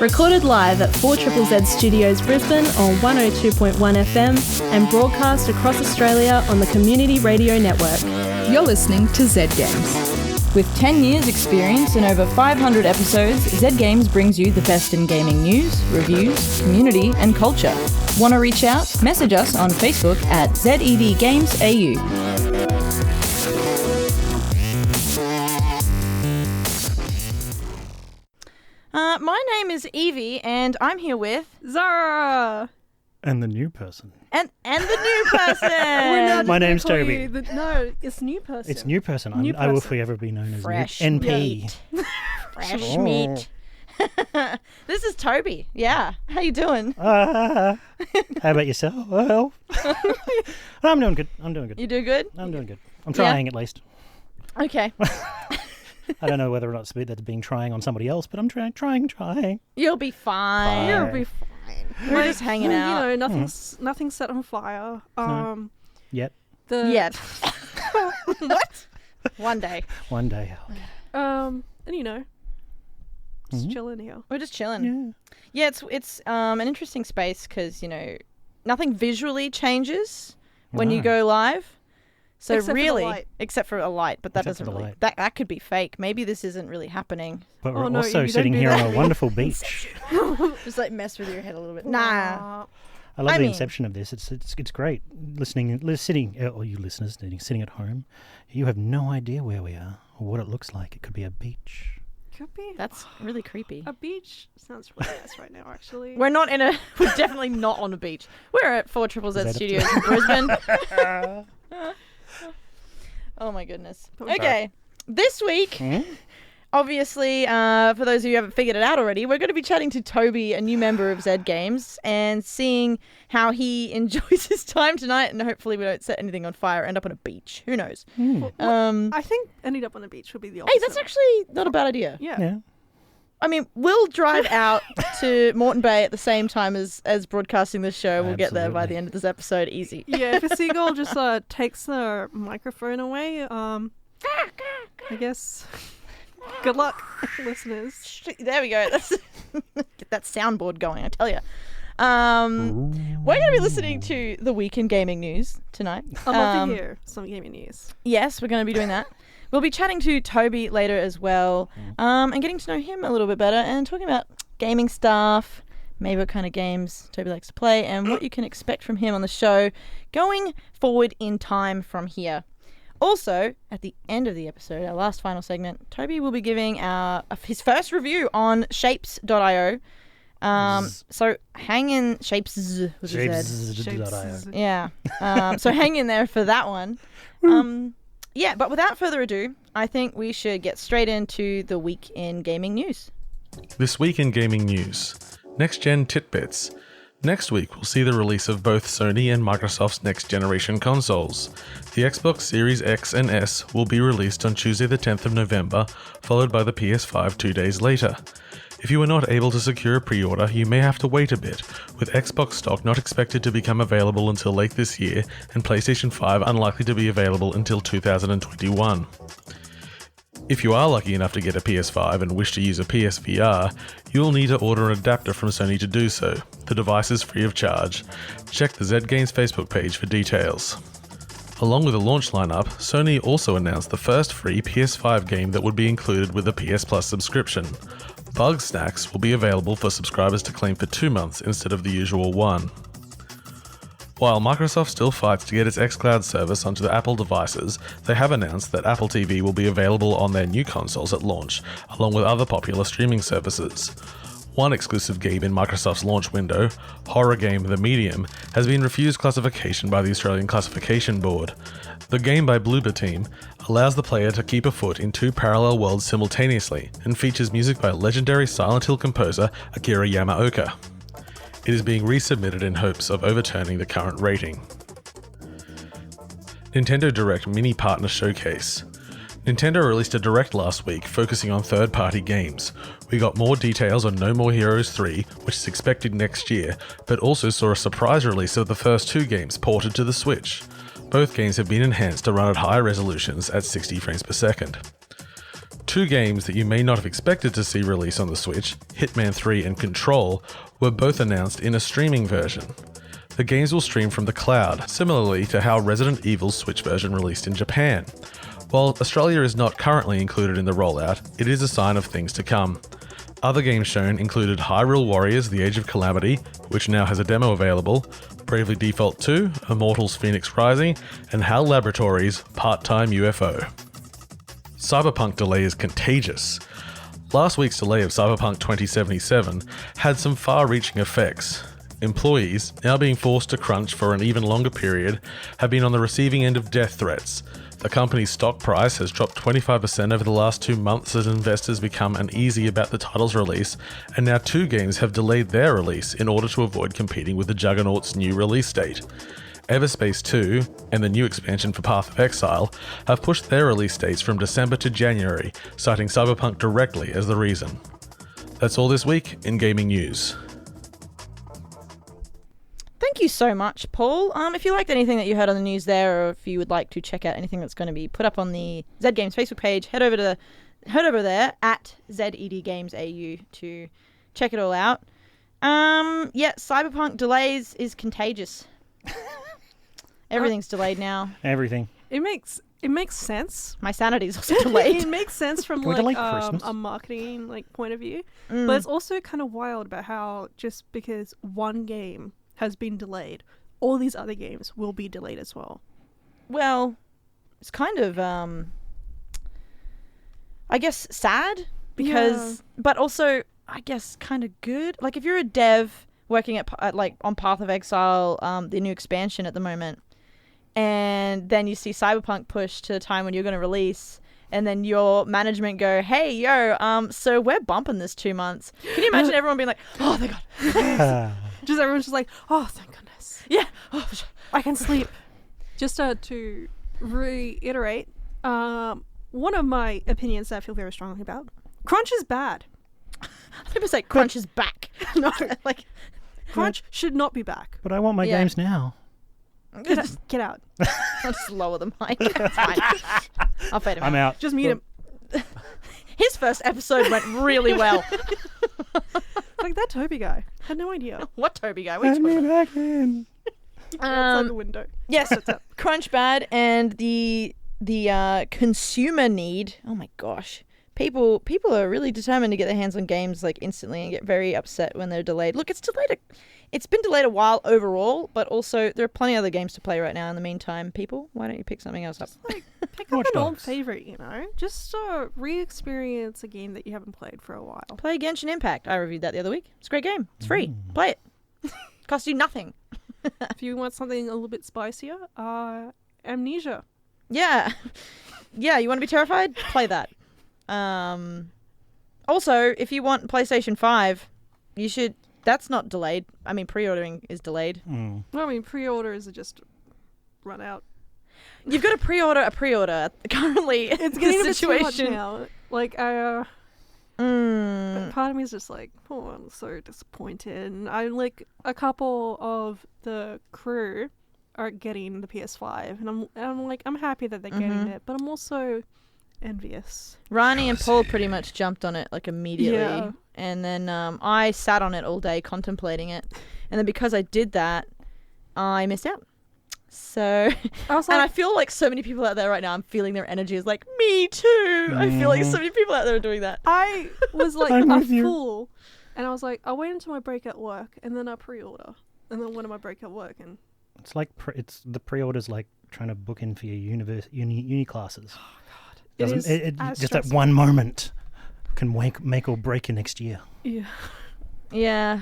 Recorded live at 4ZZZ Studios Brisbane on 102.1 FM and broadcast across Australia on the Community Radio Network. You're listening to Zed Games. With 10 years experience and over 500 episodes, Zed Games brings you the best in gaming news, reviews, community and culture. Want to reach out? Message us on Facebook at ZED Games AU. My name is Evie and I'm here with Zara! And the new person. And the new person! My name's Tobi. No, it's new person. It's new person. I will forever be known as Fresh NP. Fresh meat. This is Tobi. Yeah. How you doing? How about yourself? Well, I'm doing good. You do good? I'm doing good. I'm trying at least. Okay. I don't know whether or not that's being trying on somebody else, but I'm trying. You'll be fine. You'll be fine. We're just hanging out. You know, nothing's set on fire. No. Yet. Yet. What? One day. One day. Okay. And you know, just chilling here. We're just chilling. Yeah, it's an interesting space because, you know, nothing visually changes when you go live. So except for a light, but that doesn't really, that could be fake. Maybe this isn't really happening. But we're also sitting here on a wonderful beach. Just like mess with your head a little bit. Nah. I love the inception of this. It's great. Sitting, or you listeners sitting at home, you have no idea where we are or what it looks like. It could be a beach. Could be. That's really creepy. A beach sounds really nice right now, actually. We're definitely not on a beach. We're at 4ZZZ Studios in Brisbane. Oh my goodness. Okay. This week, obviously, for those of you who haven't figured it out already, we're going to be chatting to Tobi, a new member of Zed Games, and seeing how he enjoys his time tonight, and hopefully we don't set anything on fire or end up on a beach. Who knows? I think ending up on a beach would be the opposite. Hey, that's actually not a bad idea. Yeah. I mean, we'll drive out to Moreton Bay at the same time as broadcasting this show. We'll get there by the end of this episode. Easy. Yeah, if a seagull just takes the microphone away, I guess good luck, listeners. There we go. Get that soundboard going, I tell you. We're going to be listening to the week in gaming news tonight. I'd love to hear some gaming news. Yes, we're going to be doing that. We'll be chatting to Tobi later as well, and getting to know him a little bit better and talking about gaming stuff, maybe what kind of games Tobi likes to play, and what you can expect from him on the show going forward in time from here. Also, at the end of the episode, our last final segment, Tobi will be giving his first review on Shapes.io. So hang in Shapes.io. Yeah. So hang in there for that one. Yeah, but without further ado, I think we should get straight into the week in gaming news. This week in gaming news, next-gen titbits. Next week, we'll see the release of both Sony and Microsoft's next-generation consoles. The Xbox Series X and S will be released on Tuesday the 10th of November, followed by the PS5 2 days later. If you were not able to secure a pre-order, you may have to wait a bit, with Xbox stock not expected to become available until late this year, and PlayStation 5 unlikely to be available until 2021. If you are lucky enough to get a PS5 and wish to use a PSVR, you will need to order an adapter from Sony to do so. The device is free of charge. Check the Zed Games Facebook page for details. Along with the launch lineup, Sony also announced the first free PS5 game that would be included with the PS Plus subscription. Bug Snacks will be available for subscribers to claim for 2 months instead of the usual 1. While Microsoft still fights to get its xCloud service onto the Apple devices, they have announced that Apple TV will be available on their new consoles at launch, along with other popular streaming services. One exclusive game in Microsoft's launch window, horror game The Medium, has been refused classification by the Australian Classification Board. The game by Bloober Team allows the player to keep a foot in 2 parallel worlds simultaneously and features music by legendary Silent Hill composer Akira Yamaoka. It is being resubmitted in hopes of overturning the current rating. Nintendo Direct Mini Partner Showcase. Nintendo released a Direct last week focusing on third-party games. We got more details on No More Heroes 3, which is expected next year, but also saw a surprise release of the first 2 games ported to the Switch. Both games have been enhanced to run at higher resolutions at 60 frames per second. two games that you may not have expected to see release on the Switch, Hitman 3 and Control, were both announced in a streaming version. The games will stream from the cloud, similarly to how Resident Evil's Switch version released in Japan. While Australia is not currently included in the rollout, it is a sign of things to come. Other games shown included Hyrule Warriors: The Age of Calamity, which now has a demo available, Bravely Default 2, Immortals Phoenix Rising, and HAL Laboratories' Part-Time UFO. Cyberpunk delay is contagious. Last week's delay of Cyberpunk 2077 had some far-reaching effects. Employees, now being forced to crunch for an even longer period, have been on the receiving end of death threats. The company's stock price has dropped 25% over the last 2 months as investors become uneasy about the title's release, and now 2 games have delayed their release in order to avoid competing with the Juggernaut's new release date. Everspace 2 and the new expansion for Path of Exile have pushed their release dates from December to January, citing Cyberpunk directly as the reason. That's all this week in gaming news. Thank you so much, Paul. If you liked anything that you heard on the news there, or if you would like to check out anything that's going to be put up on the Zed Games Facebook page, head over there at Zed Games AU to check it all out. Cyberpunk delays is contagious. Everything's delayed now. Everything. It makes sense. My sanity's also delayed. It makes sense from Can we delay Christmas? a marketing point of view, but it's also kind of wild about how just because one game has been delayed, all these other games will be delayed as well. Well, it's kind of, I guess, sad because, but also, I guess, kind of good. Like, if you're a dev working at on Path of Exile, the new expansion at the moment, and then you see Cyberpunk push to the time when you're going to release, and then your management go, hey, yo, so we're bumping this 2 months. Can you imagine everyone being like, oh, thank God. Just everyone's just like, oh, thank goodness. Yeah. I can sleep. Just to reiterate, one of my opinions that I feel very strongly about, crunch is bad. People say crunch is back. No, like, crunch should not be back. But I want my games now. Get out. I'll just lower the mic. It's fine. I'll fade him I'm out. Just mute him. His first episode went really well. Like that Tobi guy. Had no idea. What Tobi guy? Which Let me one? back in. Outside the window. Yes, crunch bad, and the consumer need. Oh my gosh, people are really determined to get their hands on games like instantly and get very upset when they're delayed. Look, it's delayed. It's been delayed a while overall, but also there are plenty of other games to play right now in the meantime. People, why don't you pick something else up? Pick up an old favorite, Just re-experience a game that you haven't played for a while. Play Genshin Impact. I reviewed that the other week. It's a great game. It's free. Play it. Costs you nothing. If you want something a little bit spicier, Amnesia. Yeah. Yeah, you want to be terrified? Play that. Also, if you want PlayStation 5, you should... That's not delayed. I mean, pre-ordering is delayed. Well, I mean, pre-orders are just run out. You've got to pre-order a pre-order. Currently, It's getting a situation. bit too much now. Like, but part of me is just like, oh, I'm so disappointed. And a couple of the crew are getting the PS5, and I'm happy that they're getting it, but I'm also envious. Rani and Paul pretty much jumped on it like immediately. Yeah. And then I sat on it all day contemplating it. And then because I did that, I missed out. So, and I feel like so many people out there right now, I'm feeling their energy is like, me too. I feel like so many people out there are doing that. I was like I'm a with you. fool, and I was like, I'll wait until my break at work, and then I'll pre-order. And then when am I break at work? And It's like it's the pre-orders like trying to book in for your uni classes. oh god, Doesn't it as just that stressful. one moment can make or break your next year. Yeah. Yeah.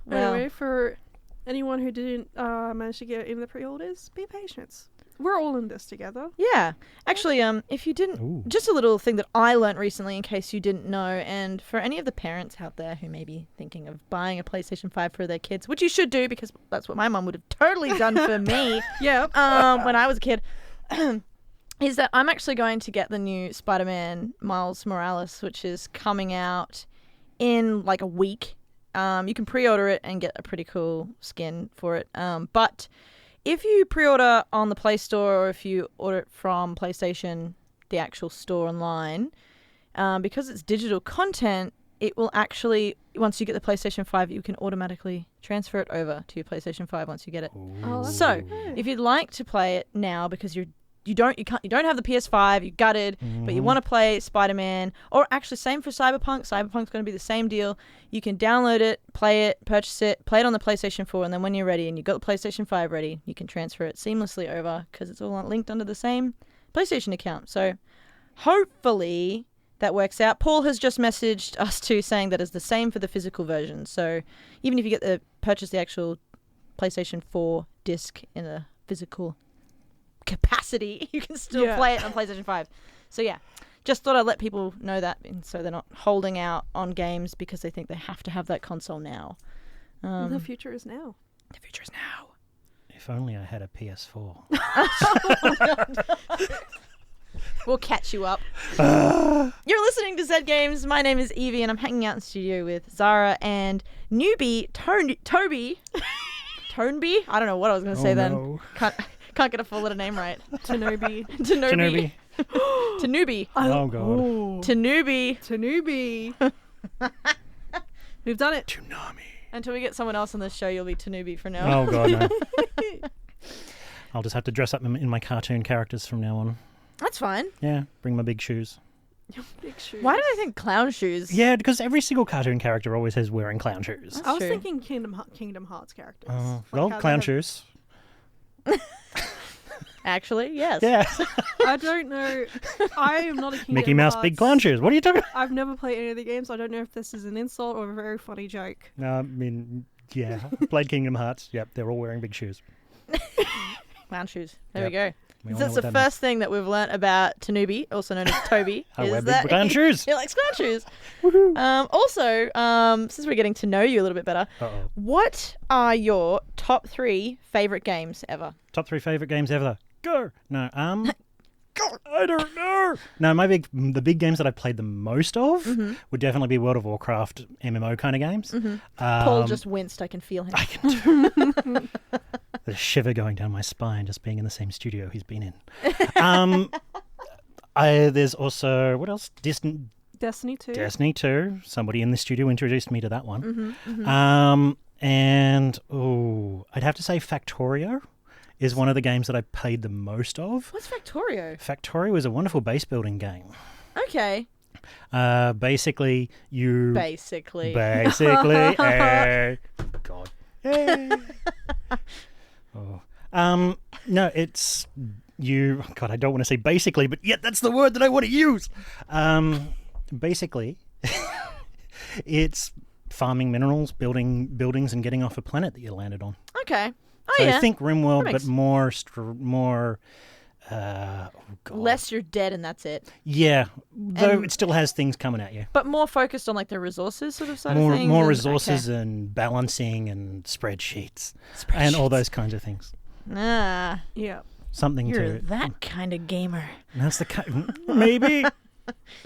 Well, Anyway, for anyone who didn't manage to get in the pre-orders, be patient. We're all in this together. yeah. Actually, if you didn't, Ooh. just a little thing that I learnt recently in case you didn't know, and for any of the parents out there who may be thinking of buying a PlayStation 5 for their kids, which you should do because that's what my mum would have totally done for me Yeah. when I was a kid, is that I'm actually going to get the new Spider-Man Miles Morales, which is coming out in like a week. You can pre-order it and get a pretty cool skin for it. But if you pre-order on the Play Store or if you order it from PlayStation, the actual store online, because it's digital content, it will actually, once you get the PlayStation 5, you can automatically transfer it over to your PlayStation 5 once you get it. Oh, that's So, great. if you'd like to play it now because you don't have the PS5, you're gutted, but you want to play Spider-Man, or actually same for Cyberpunk. Cyberpunk's going to be the same deal. You can download it, play it, purchase it, play it on the PlayStation 4, and then when you're ready and you've got the PlayStation 5 ready, you can transfer it seamlessly over because it's all linked under the same PlayStation account. So hopefully that works out. Paul has just messaged us too saying that it's the same for the physical version. So even if you purchase the actual PlayStation 4 disc in a physical capacity, you can still play it on PlayStation 5. So yeah, just thought I'd let people know that, and so they're not holding out on games because they think they have to have that console now. The future is now. The future is now. If only I had a PS4. We'll catch you up. You're listening to Zed Games. My name is Evie, and I'm hanging out in studio with Zara and newbie Tobi. toNEWbi? I don't know what I was going to say then. No. Can't get a full letter name right. toNEWbi. toNEWbi. toNEWbi. Oh, God. toNEWbi. toNEWbi. We've done it. Tsunami. Until we get someone else on this show, you'll be toNEWbi for now. Oh, God, no. I'll just have to dress up in my cartoon characters from now on. That's fine. Yeah, bring my big shoes. Big shoes. Why did I think clown shoes? Yeah, because every single cartoon character always has wearing clown shoes. I was true. thinking Kingdom Hearts characters. Like Well, how they clown have- shoes. Actually, yes. Yeah. I don't know. I am not a Kingdom Mickey Mouse, Hearts. big clown shoes. What are you talking about? I've never played any of the games. I don't know if this is an insult or a very funny joke. No, I mean, yeah. Played Kingdom Hearts. Yep, they're all wearing big shoes. Clown shoes. There we go. We all That's know the what that first thing that we've learnt about toNEWbi, also known as Tobi. I is wear big that clown shoes. He likes clown shoes. Also, since we're getting to know you a little bit better, Uh-oh. what are your top 3 favourite games ever? Top 3 favourite games ever. Go. No, I don't know. No, the big games that I played the most of would definitely be World of Warcraft MMO kind of games. Paul just winced. I can feel him. I can do. The shiver going down my spine just being in the same studio he's been in. There's also, what else? Destiny 2. Destiny 2. Somebody in the studio introduced me to that one. Mm-hmm. And I'd have to say Factorio is one of the games that I played the most of. What's Factorio? Factorio is a wonderful base building game. Okay. Basically, you... Basically. God. Yay. No, it's... You... God, I don't want to say basically, but yet that's the word that I want to use. Basically, it's farming minerals, building buildings, and getting off a planet that you landed on. Okay. Oh, So yeah. I think RimWorld, That makes- but more... God. Less you're dead and that's it. Yeah, though And- it still has things coming at you. But more focused on like the resources sort of side More of things. more and- resources okay. and balancing and spreadsheets and all those kinds of things. Ah, Yeah. Something you're to... that kind of gamer. That's maybe.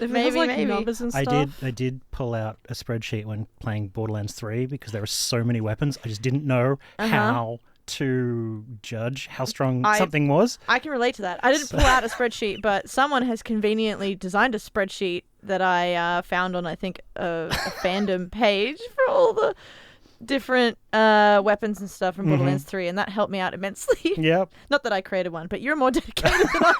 If it has Maybe, like maybe. numbers and I stuff. did pull out a spreadsheet when playing Borderlands 3 because there were so many weapons. I just didn't know how to judge how strong something was. I can relate to that. I didn't pull out a spreadsheet, but someone has conveniently designed a spreadsheet that I found on, I think, a fandom page for all the different weapons and stuff from Borderlands 3, and that helped me out immensely. Yep. Not that I created one, but you're more dedicated than I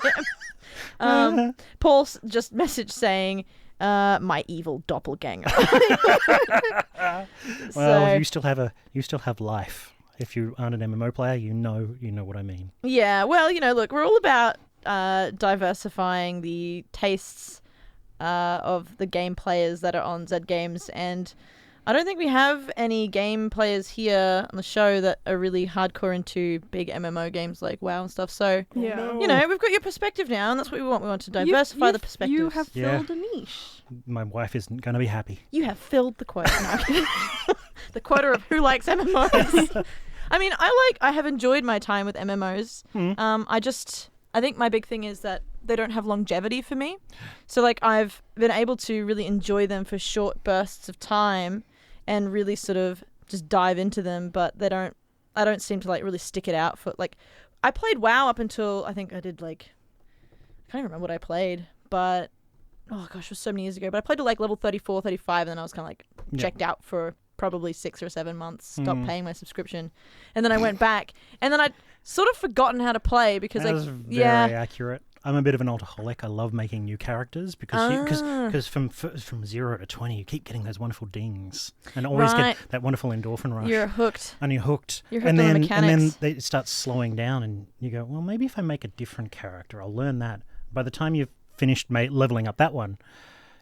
am. Paul just messaged saying, my evil doppelganger. Well, you still have life. If you aren't an MMO player, you know what I mean. Yeah, well, look, we're all about diversifying the tastes of the game players that are on Zed Games, and I don't think we have any game players here on the show that are really hardcore into big MMO games like WoW and stuff. So, Yeah. we've got your perspective now, and that's what we want. We want to diversify the perspectives. You have Yeah. filled a niche. My wife isn't going to be happy. You have filled the quota. No, I'm kidding. The quota of who likes MMOs. I mean, I have enjoyed my time with MMOs. I think my big thing is that they don't have longevity for me. So like I've been able to really enjoy them for short bursts of time and really sort of just dive into them, but I don't seem to like really stick it out for like I played WoW up until I think I did like I can't even remember what I played, but oh gosh, it was so many years ago. But I played to like level 34, 35, and then I was kind of like checked out for probably 6 or 7 months. Stopped paying my subscription, and then I went back, and then I'd sort of forgotten how to play because That was very accurate. I'm a bit of an alcoholic. I love making new characters because from 0 to 20, you keep getting those wonderful dings and always get that wonderful endorphin rush. You're hooked. And you're hooked. You're hooked and on then, the mechanics. And then it starts slowing down, and you go, well, maybe if I make a different character, I'll learn that. By the time you've finished leveling up that one,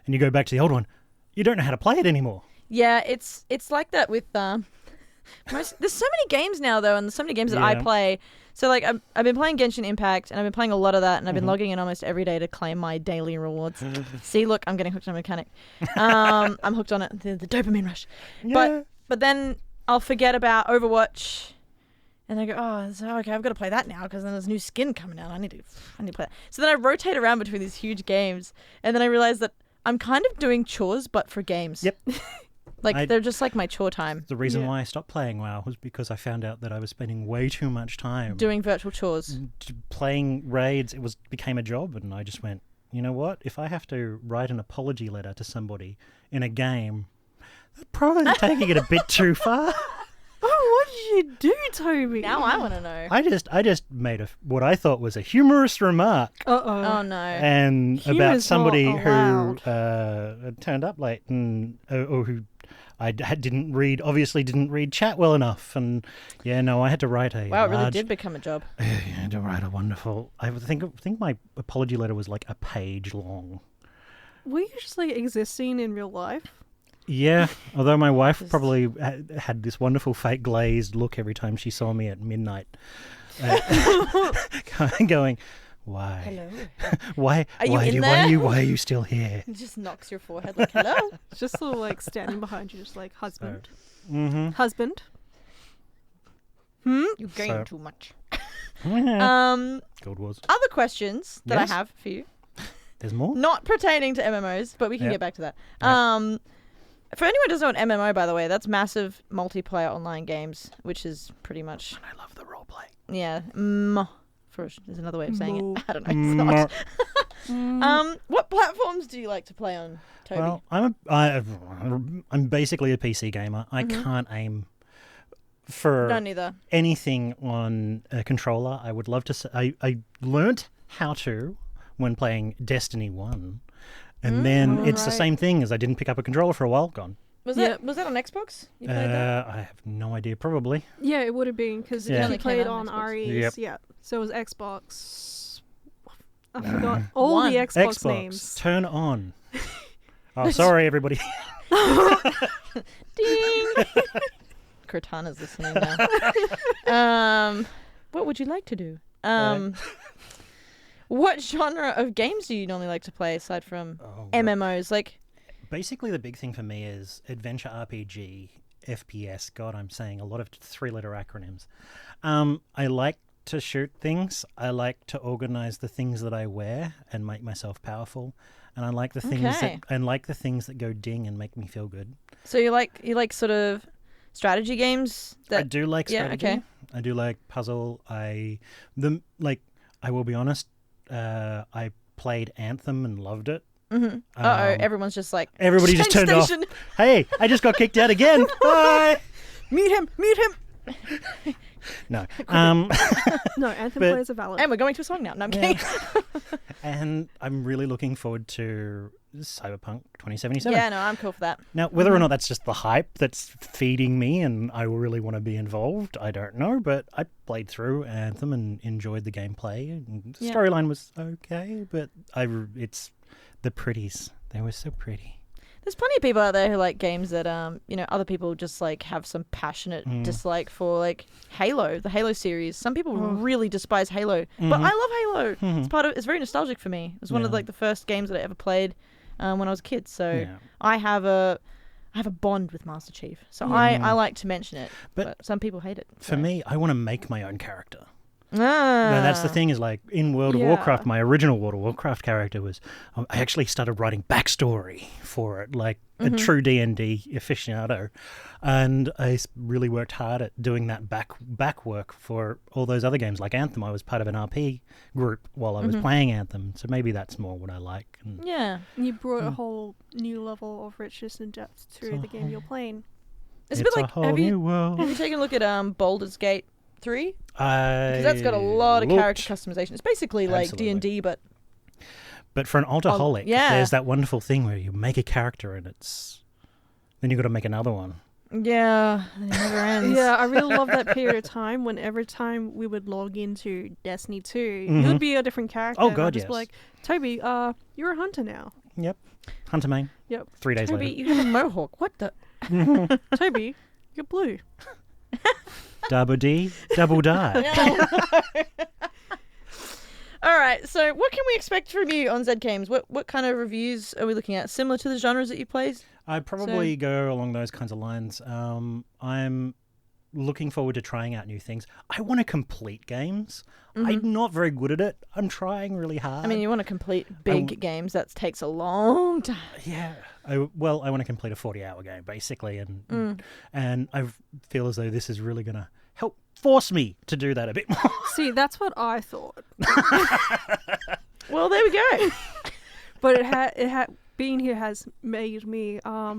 and you go back to the old one, you don't know how to play it anymore. Yeah, it's like that with there's so many games now though, and there's so many games that I play. So like I've been playing Genshin Impact, and I've been playing a lot of that, and I've been logging in almost every day to claim my daily rewards. See, look, I'm getting hooked on a mechanic. I'm hooked on it, the dopamine rush. Yeah. But then I'll forget about Overwatch, and I go, oh, so, okay, I've got to play that now because then there's new skin coming out. I need to play that. So then I rotate around between these huge games, and then I realize that I'm kind of doing chores, but for games. Yep. They're just like my chore time. The reason why I stopped playing WoW was because I found out that I was spending way too much time doing virtual chores. Playing raids. It became a job, and I just went, you know what? If I have to write an apology letter to somebody in a game, that's probably taking it a bit too far. Oh, what did you do, Toby? Now I want to know. I just made what I thought was a humorous remark. Oh no. And Humor's about somebody not who allowed. turned up late and or who obviously didn't read chat well enough, and I had to write a wow, it really did become a job. I had to write a wonderful. I think my apology letter was like a page long. Were you just like existing in real life? Yeah, although my wife probably had this wonderful fake glazed look every time she saw me at midnight, going, "Why? Hello. Why? Why are you still here?" It just knocks your forehead like hello. It's just sort of like standing behind you, just like husband. Mm-hmm. Husband. You're getting too much. Gold Wars. Other questions that Yes? I have for you, There's more. not pertaining to MMOs, but we can Yep. get back to that. Yep. For anyone who doesn't know what MMO, by the way, that's massive multiplayer online games, which is pretty much I love the role play. there's another way of saying Mo. it. I don't know. It's not. What platforms do you like to play on, Toby? Well, I'm basically a PC gamer. I can't aim for No, neither. anything on a controller. I would love to say I learnt how to when playing Destiny 1. And then it's the Right. same thing as I didn't pick up a controller for a while. Gone. Was Yep. that on Xbox? You played that? I have no idea. Probably. Yeah, it would have been because Yeah. he It played came out on on Xbox. RE's. Yep. Yeah, so it was Xbox. I forgot all the One. Xbox names. Turn on. Oh, sorry, everybody. Ding. Cortana's listening now. What would you like to do? What genre of games do you normally like to play aside from MMOs? Like, basically, the big thing for me is adventure RPG, FPS. God, I'm saying a lot of 3-letter acronyms. I like to shoot things. I like to organize the things that I wear and make myself powerful. And I like the things that go ding and make me feel good. so you like sort of strategy games? I do like strategy. okay. I do like puzzle. I will be honest. I played Anthem and loved it. Everyone's just like, Everybody just "Change turned station." off. Hey, I just got kicked out again. Bye. Meet him. No. No, Anthem But- players are valid. And we're going to a song now. No, I'm kidding. And I'm really looking forward to Cyberpunk 2077. Yeah, no, I'm cool for that. Now, whether or not that's just the hype that's feeding me and I really want to be involved, I don't know. But I played through Anthem and enjoyed the gameplay. And the Yeah. storyline was okay, but it's the pretties. They were so pretty. There's plenty of people out there who like games that other people just like have some passionate dislike for, like Halo, the Halo series. Some people really despise Halo, but I love Halo. It's very nostalgic for me. It was one of like the first games that I ever played when I was a kid. So Yeah. I have a bond with Master Chief. So I like to mention it, but some people hate it. For me, I want to make my own character. Now, that's the thing is like in World of Yeah. Warcraft, my original World of Warcraft character was, I actually started writing backstory for it, like a true D&D aficionado. And I really worked hard at doing that back work for all those other games. Like Anthem, I was part of an RP group while I was playing Anthem. So maybe that's more what I like. And Yeah. You brought a whole new level of richness and depth to the game you're playing. It's a bit like, whole have new you world. taken a look at Baldur's Gate 3? Because that's got a lot of character customization. It's basically like Absolutely. D&D, but But for an altaholic, yeah. there's that wonderful thing where you make a character and then you've got to make another one. yeah, it never ends. Yeah, I really love that period of time when every time we would log into Destiny 2, Mhm. you would be a different character. Oh, and I'd God, just be yes. like, Toby, you're a hunter now. Yep. Hunter main. Yep. 3 days Toby, later. you have a mohawk. What the? Toby, you're blue. Double D, double die. All right, so what can we expect from you on Zed Games? What kind of reviews are we looking at? Similar to the genres that you play? I'd probably go along those kinds of lines. I'm looking forward to trying out new things. I want to complete games. I'm not very good at it. I'm trying really hard. I mean, you want to complete big games. That takes a long time. Yeah. I want to complete a 40-hour game, basically, and I feel as though this is really going to help force me to do that a bit more. See, that's what I thought. Well, there we go. But it had being here has made me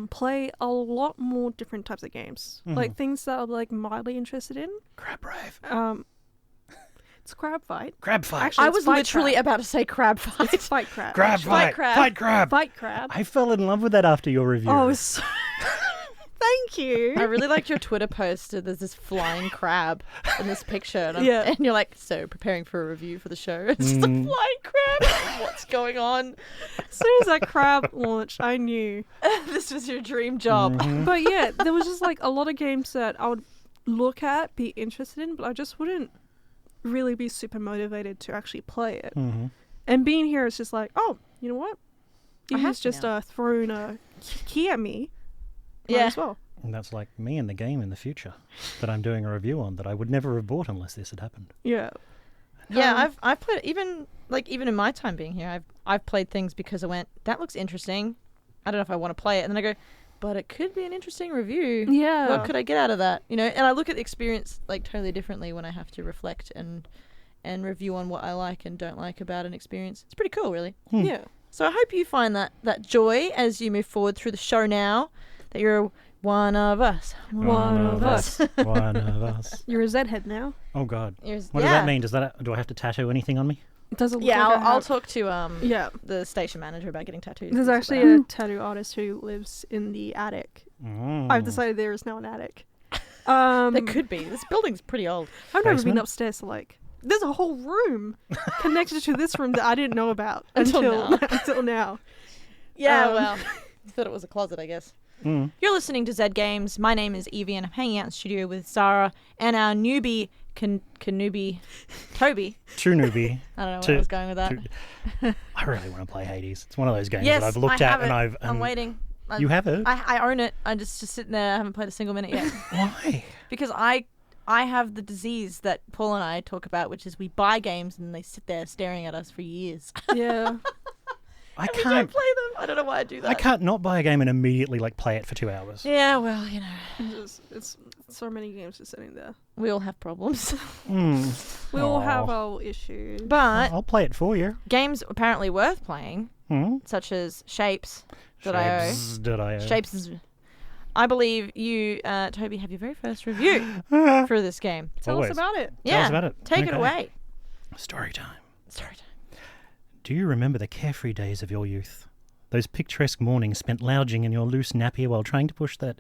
play a lot more different types of games, like things that I'm like mildly interested in. Crab Rave. It's Crab Fight. Crab Fight. Actually, I it's was Fight literally Crab. about to say crab fight. It's Fight Crab. Crab actually. Fight. Crab. Fight Crab. Fight Crab. I fell in love with that after your review. Oh, it's so... Thank you. I really liked your Twitter post. There's this flying crab in this picture. And, Yeah. and you're like, so preparing for a review for the show. It's just a flying crab. What's going on? As soon as that crab launched, I knew. This was your dream job. But yeah, there was just like a lot of games that I would look at, be interested in, but I just wouldn't really be super motivated to actually play it. And being here is just like, oh, you know what? I have He's to just now. thrown a key at me. Might Yeah. as well. And that's like me in the game in the future that I'm doing a review on that I would never have bought unless this had happened. Yeah. Yeah, I've played even in my time being here, I've played things because I went, that looks interesting. I don't know if I want to play it, and then I go, but it could be an interesting review. Yeah. What could I get out of that? You know, and I look at the experience like totally differently when I have to reflect and review on what I like and don't like about an experience. It's pretty cool, really. Yeah. So I hope you find that joy as you move forward through the show now, that you're one of us. One of us. One of us. You're a Zed head now. Oh, God. Yours- What does that mean? Do I have to tattoo anything on me? It doesn't look Yeah, like I I'll have- talk to Yeah. the station manager about getting tattoos. There's That's actually about a tattoo artist who lives in the attic. Mm. I've decided there is now an attic. it. There could be. This building's pretty old. I've never been Basement? upstairs, so like, there's a whole room connected to this room that I didn't know about Until now. until now. Yeah, Um, well, I thought it was a closet, I guess. Mm. You're listening to Zed Games. My name is Evie, and I'm hanging out in studio with Zara and our newbie, toNEWbi, Tobi. toNEWbi. I don't know where To- I was going with that. I really want to play Hades. It's one of those games Yes, that I've looked I at have and it. I'm I'm waiting. You have it? I own it. I'm just sitting there. I haven't played a single minute yet Why? because I have the disease that Paul and I talk about, which is we buy games and they sit there staring at us for years. Yeah. I We don't can't. play them. I don't know why I do that. I can't not buy a game and immediately like play it for 2 hours. Yeah, well, you know, It's so many games just sitting there. we all have problems. Mm. We all have Aw. our issues. But I'll play it for you. games apparently worth playing, Hmm? such as Shapes. Shapes.io. Shapes is. I believe you, Toby, have your very first review for this game. Tell Always. us about it. Yeah, Tell us about it. Take it Okay. away. Story time. Story time. Do you remember the carefree days of your youth? Those picturesque mornings spent lounging in your loose napier while trying to push that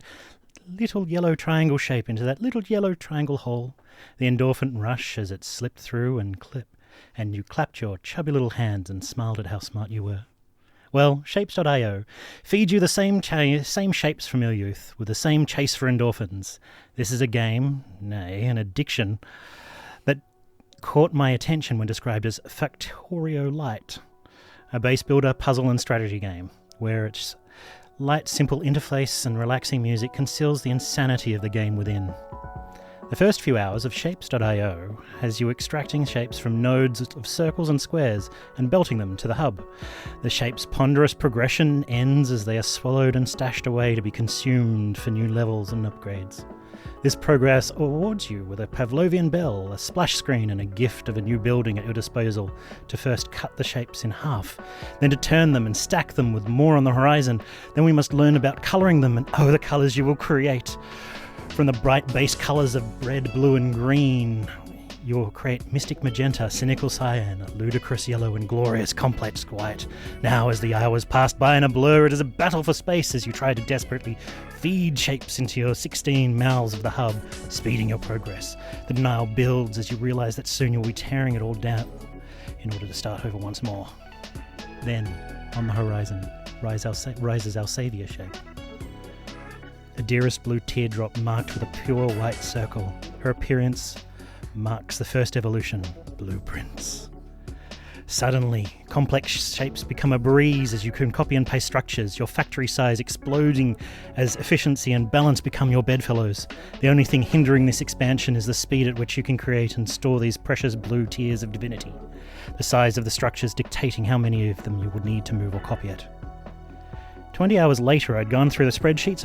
little yellow triangle shape into that little yellow triangle hole. The endorphin rush as it slipped through and you clapped your chubby little hands and smiled at how smart you were. Well, Shapes.io feeds you the same shapes from your youth with the same chase for endorphins. This is a game, nay, an addiction, that caught my attention when described as Factorio Light, a base builder, puzzle and strategy game, where its light, simple interface and relaxing music conceals the insanity of the game within. The first few hours of Shapes.io has you extracting shapes from nodes of circles and squares and belting them to the hub. The shapes' ponderous progression ends as they are swallowed and stashed away to be consumed for new levels and upgrades. This progress awards you with a Pavlovian bell, a splash screen, and a gift of a new building at your disposal to first cut the shapes in half, then to turn them and stack them with more on the horizon. Then we must learn about colouring them and the colours you will create. From the bright base colours of red, blue and green, you will create mystic magenta, cynical cyan, ludicrous yellow and glorious complex white. Now, as the hours pass by in a blur, it is a battle for space as you try to desperately feed shapes into your 16 mouths of the hub, speeding your progress. The denial builds as you realise that soon you'll be tearing it all down in order to start over once more. Then, on the horizon, rises our saviour shape. A dearest blue teardrop marked with a pure white circle. Her appearance marks the first evolution, blueprints. Suddenly, complex shapes become a breeze as you can copy and paste structures, your factory size exploding as efficiency and balance become your bedfellows. The only thing hindering this expansion is the speed at which you can create and store these precious blue tears of divinity, the size of the structures dictating how many of them you would need to move or copy it. 20 hours later, I'd gone through spreadsheets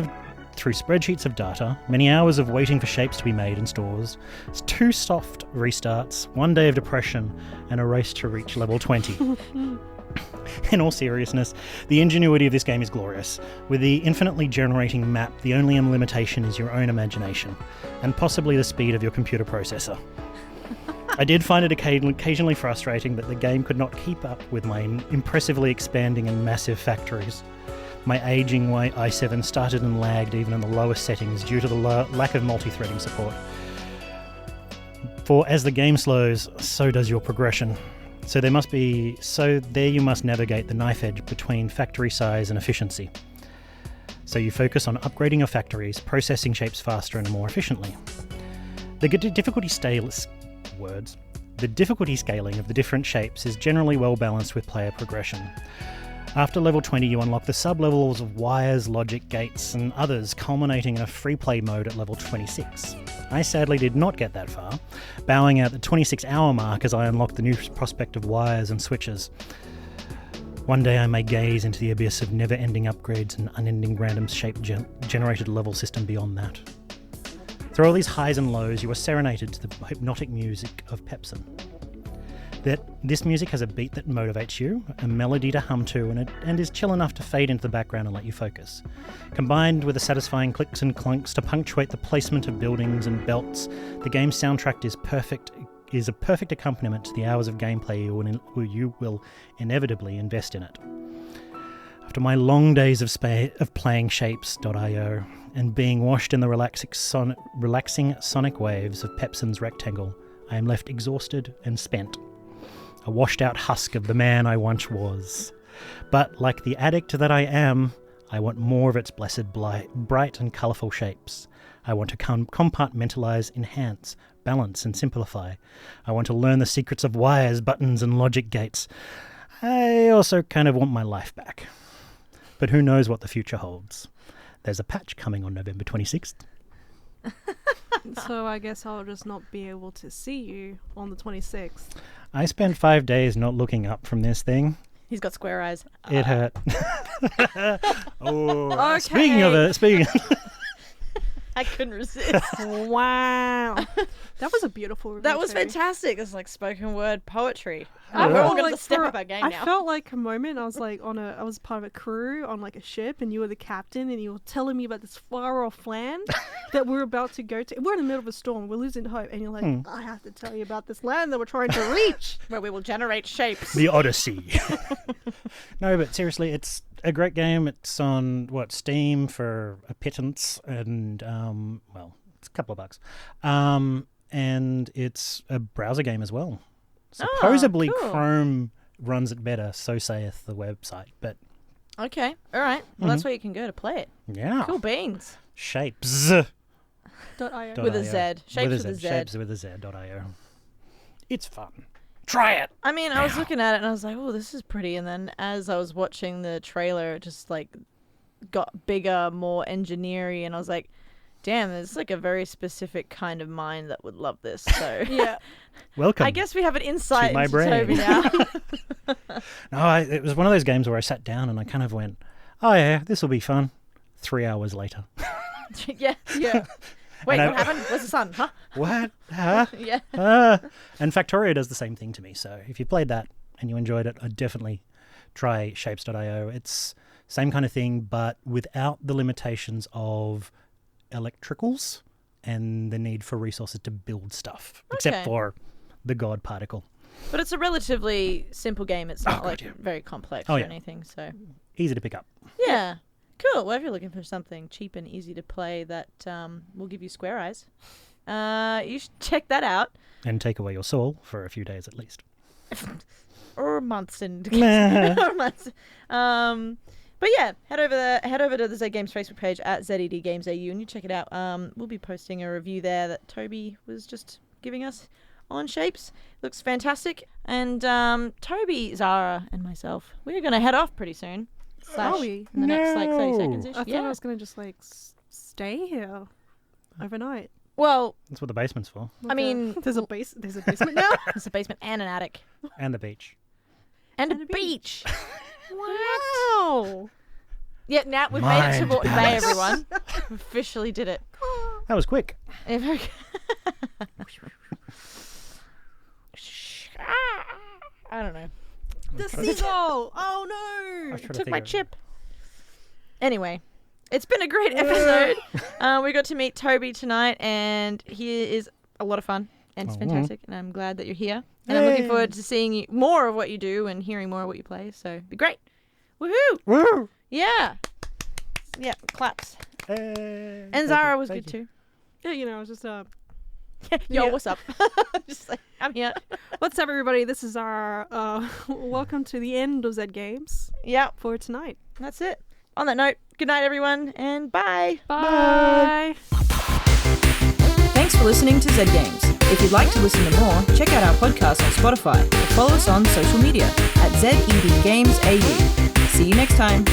of data, many hours of waiting for shapes to be made in stores, 2 soft restarts, 1 day of depression, and a race to reach level 20. In all seriousness, the ingenuity of this game is glorious. With the infinitely generating map, the only limitation is your own imagination, and possibly the speed of your computer processor. I did find it occasionally frustrating that the game could not keep up with my impressively expanding and massive factories. My aging i7 started and lagged even in the lowest settings due to the lack of multi-threading support. For as the game slows, so does your progression. So there you must navigate the knife edge between factory size and efficiency. So you focus on upgrading your factories, processing shapes faster and more efficiently. The difficulty scaling of the different shapes is generally well balanced with player progression. After level 20, you unlock the sub-levels of wires, logic, gates, and others, culminating in a free play mode at level 26. I sadly did not get that far, bowing out the 26-hour mark as I unlocked the new prospect of wires and switches. One day I may gaze into the abyss of never-ending upgrades and unending random shape-generated level system beyond that. Through all these highs and lows, you are serenaded to the hypnotic music of Pepsin. This music has a beat that motivates you, a melody to hum to, and is chill enough to fade into the background and let you focus. Combined with the satisfying clicks and clunks to punctuate the placement of buildings and belts, the game's soundtrack is a perfect accompaniment to the hours of gameplay you will inevitably invest in it. After my long days of playing Shapes.io and being washed in the relaxing sonic waves of Pepsin's rectangle, I am left exhausted and spent. A washed-out husk of the man I once was. But, like the addict that I am, I want more of its blessed bright and colourful shapes. I want to compartmentalise, enhance, balance and simplify. I want to learn the secrets of wires, buttons and logic gates. I also kind of want my life back. But who knows what the future holds. There's a patch coming on November 26th. So I guess I'll just not be able to see you on the 26th. I spent 5 days not looking up from this thing. He's got square eyes. It hurt. Okay. Speaking of it, I couldn't resist. Wow. That was a beautiful review. That was Toby. fantastic. It's like spoken word poetry. I We're all felt going to like step for- up our game I now. felt like a moment I was like I was part of a crew on like a ship and you were the captain and you were telling me about this far off land that we're about to go to. We're in the middle of a storm. We're losing hope. And you're like, I have to tell you about this land that we're trying to reach. Where we will generate shapes. the Odyssey. No, but seriously, it's a great game. It's on Steam for a pittance, and it's a couple of bucks. And it's a browser game as well. Supposedly cool. Chrome runs it better, so saith the website. But Okay. All right. Well, that's where you can go to play it. yeah, Cool beans. Shapes. .io. With a Z. Shapes with a Z. Shapes with a Z.io. It's fun. Try it. I mean, I was looking at it and I was like, oh, this is pretty. And then as I was watching the trailer, it just like got bigger, more engineering. And I was like, Damn, there's like a very specific kind of mind that would love this. So Yeah. Welcome. I guess we have an insight To my into brain. Toby now. No, it was one of those games where I sat down and I kind of went, "Oh yeah, this will be fun." 3 hours later, Yeah. Yeah. Wait, And what happened? Where's the sun? Huh? what? Huh? Yeah. And Factorio does the same thing to me. So if you played that and you enjoyed it, I'd definitely try Shapes.io. It's same kind of thing, but without the limitations of electricals and the need for resources to build stuff, except Okay. for the God particle. But it's a relatively simple game. It's not God, like yeah. very complex Oh, or yeah. anything. So Easy to pick up. yeah. Cool. Well, if you're looking for something cheap and easy to play that will give you square eyes, you should check that out. And take away your soul for a few days at least. Or months and Nah. or months. But yeah, head over to the Zed Games Facebook page at ZED Games AU and you check it out. We'll be posting a review there that Toby was just giving us on Shapes. Looks fantastic. And Toby, Zara, and myself, we're gonna head off pretty soon. Are we? In the next like 30 No. seconds ish. I thought Yeah. I was gonna just like stay here overnight. Well, That's what the basement's for. I mean, there's a basement now. it's a basement and an attic. And the beach. And a And a beach. Wow. Yeah, now we've made it to Mind Moreton Bay, palace. everyone. We officially did it. That was quick. If I- I don't know. The seagull. Oh I no. was trying to Took think my of- chip. Anyway, it's been a great episode. We got to meet Toby tonight, and he is a lot of fun, and it's Oh. fantastic. And I'm glad that you're here, and I'm looking Yay. forward to seeing you, more of what you do and hearing more of what you play. So it'd be great. Woohoo! Woo! Yeah, yeah, claps. Hey, And thank Zara you, was thank good you. too. Yeah, you know, I was just Yo, Yeah. what's up? Just like, I'm here. what's up, everybody? This is our welcome to the end of Zed Games Yeah, for tonight. that's it. On that note, good night, everyone, and bye. Bye. Thanks for listening to Zed Games. If you'd like to listen to more, check out our podcast on Spotify or follow us on social media at ZED Games AU. See you next time.